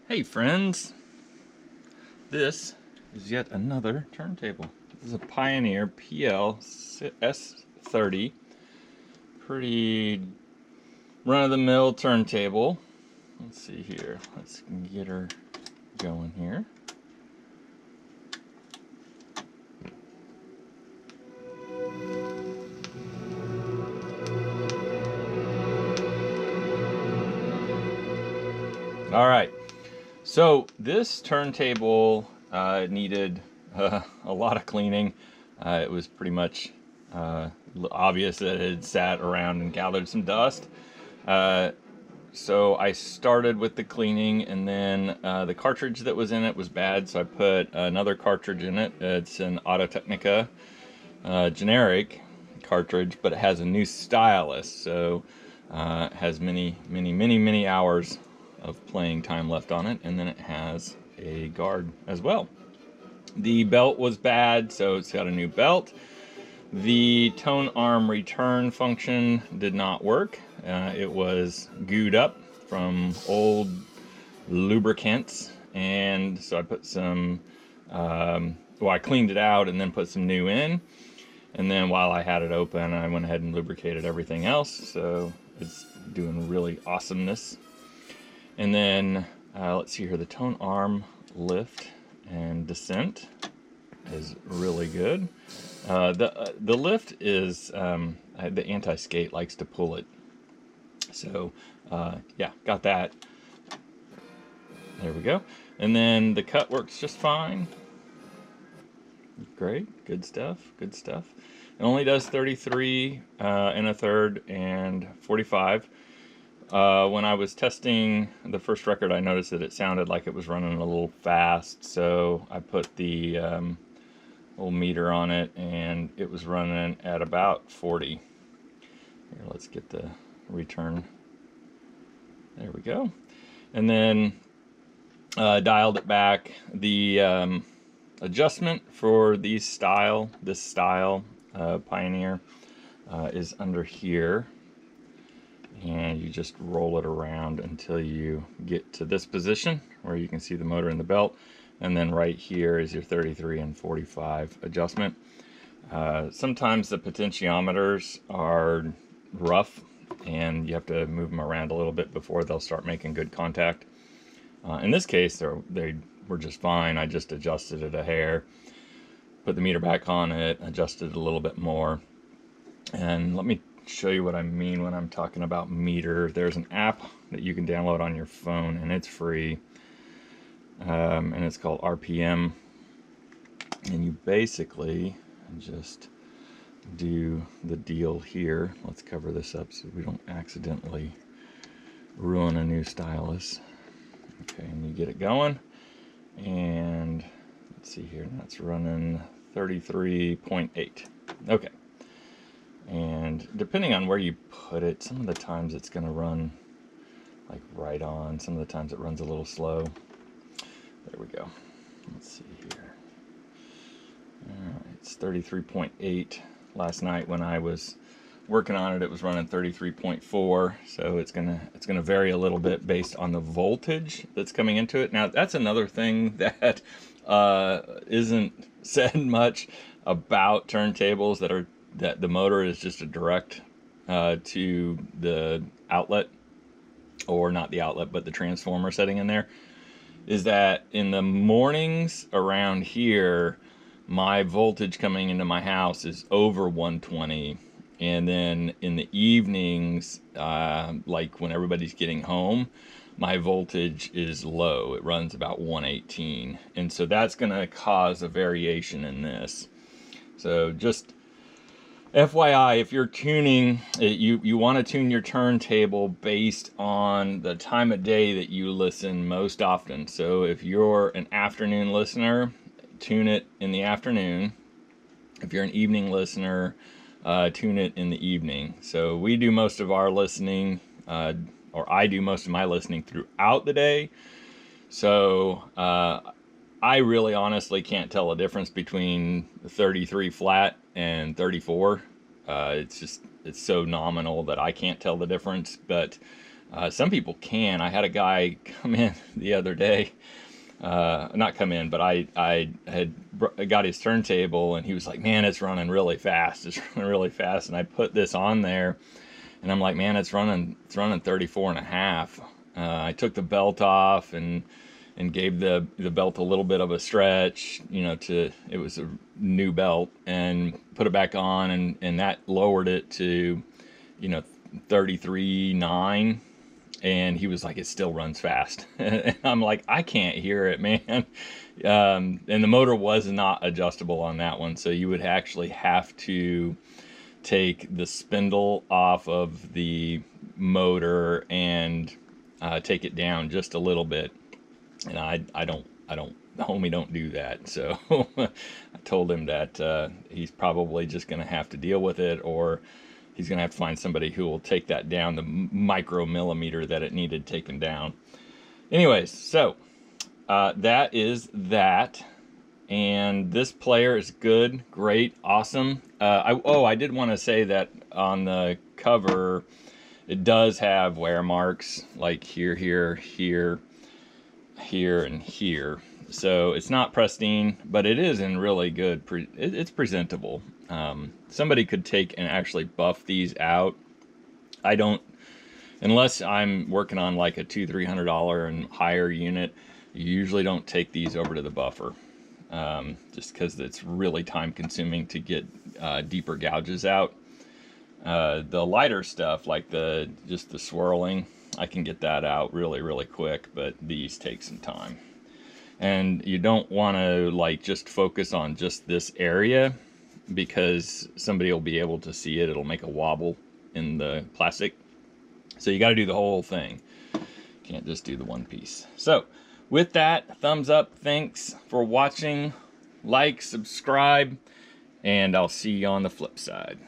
Hey friends, this is yet another turntable. This is a Pioneer PL-S30, pretty run-of-the-mill turntable. Let's see here, let's get her going here. All right, so this turntable needed a lot of cleaning. It was pretty much obvious that it had sat around and gathered some dust. So I started with the cleaning, and then the cartridge that was in it was bad, so I put another cartridge in it. It's an Auto Technica generic cartridge, but it has a new stylus, so it has many hours of playing time left on it, and then it has a guard as well. The belt was bad, so it's got a new belt. The tone arm return function did not work. It was gooed up from old lubricants, and so I put some, I cleaned it out and then put some new in. And then while I had it open, I went ahead and lubricated everything else, so it's doing really awesomeness. And then let's see here, the tone arm lift and descent is really good. The lift is the anti-skate likes to pull it, so yeah, got that. There we go. And then the cut works just fine. Great, good stuff, good stuff. It only does 33 and a third and 45. When I was testing the first record, I noticed that it sounded like it was running a little fast, so I put the little meter on it, and it was running at about 40. Here, let's get the return. There we go. And then dialed it back. The adjustment for this style Pioneer is under here, and you just roll it around until you get to this position where you can see the motor in the belt, and then right here is your 33 and 45 adjustment. Sometimes the potentiometers are rough and you have to move them around a little bit before they'll start making good contact. In this case, they were just fine. I just adjusted it a hair, put the meter back on it, adjusted it a little bit more. And let me show you what I mean when I'm talking about meter. There's an app that you can download on your phone, and it's free, and it's called RPM, and you basically just do the deal here. Let's cover this up so we don't accidentally ruin a new stylus. Okay, and you get it going, and let's see here, that's running 33.8. Okay, and depending on where you put it, some of the times it's going to run like right on, some of the times it runs a little slow. There we go. Let's see here. It's 33.8. Last night when I was working on it, it was running 33.4, so it's gonna vary a little bit based on the voltage that's coming into it. Now that's another thing that isn't said much about turntables, that the motor is just a direct to the outlet, or not the outlet but the transformer setting in there, is that in the mornings around here my voltage coming into my house is over 120, and then in the evenings, like when everybody's getting home, my voltage is low. It runs about 118, and so that's going to cause a variation in this. So just FYI, if you're tuning, you want to tune your turntable based on the time of day that you listen most often. So if you're an afternoon listener, tune it in the afternoon. If you're an evening listener, tune it in the evening. So we do most of our listening, or I do most of my listening throughout the day. So I really honestly can't tell a difference between 33 flat and 34. It's so nominal that I can't tell the difference. But Some people can. I had a guy come in the other day, not come in, but I had got his turntable, and he was like, man, it's running really fast. It's running really fast. And I put this on there, and I'm like, man, it's running 34 and a half. I took the belt off and gave the belt a little bit of a stretch, you know, it was a new belt, and put it back on, and that lowered it to, you know, 33.9. And he was like, it still runs fast. And I'm like, I can't hear it, man. And the motor was not adjustable on that one. So you would actually have to take the spindle off of the motor and take it down just a little bit. And I don't, the homie don't do that. So I told him that he's probably just going to have to deal with it, or he's going to have to find somebody who will take that down, the micromillimeter that it needed taken down. Anyways, so that is that. And this player is good, great, awesome. I did want to say that on the cover, it does have wear marks, like here, here, here, here, and here. So it's not pristine, but it is in really good, it's presentable. Somebody could take and actually buff these out. I don't, unless I'm working on like a $200-300 and higher unit, you usually don't take these over to the buffer, just because it's really time consuming to get deeper gouges out. The lighter stuff, like just the swirling, I can get that out really quick, but these take some time. And you don't want to like just focus on just this area, because somebody will be able to see it. It'll make a wobble in the plastic. So you got to do the whole thing. Can't just do the one piece. So with that, thumbs up. Thanks for watching. Like, subscribe, and I'll see you on the flip side.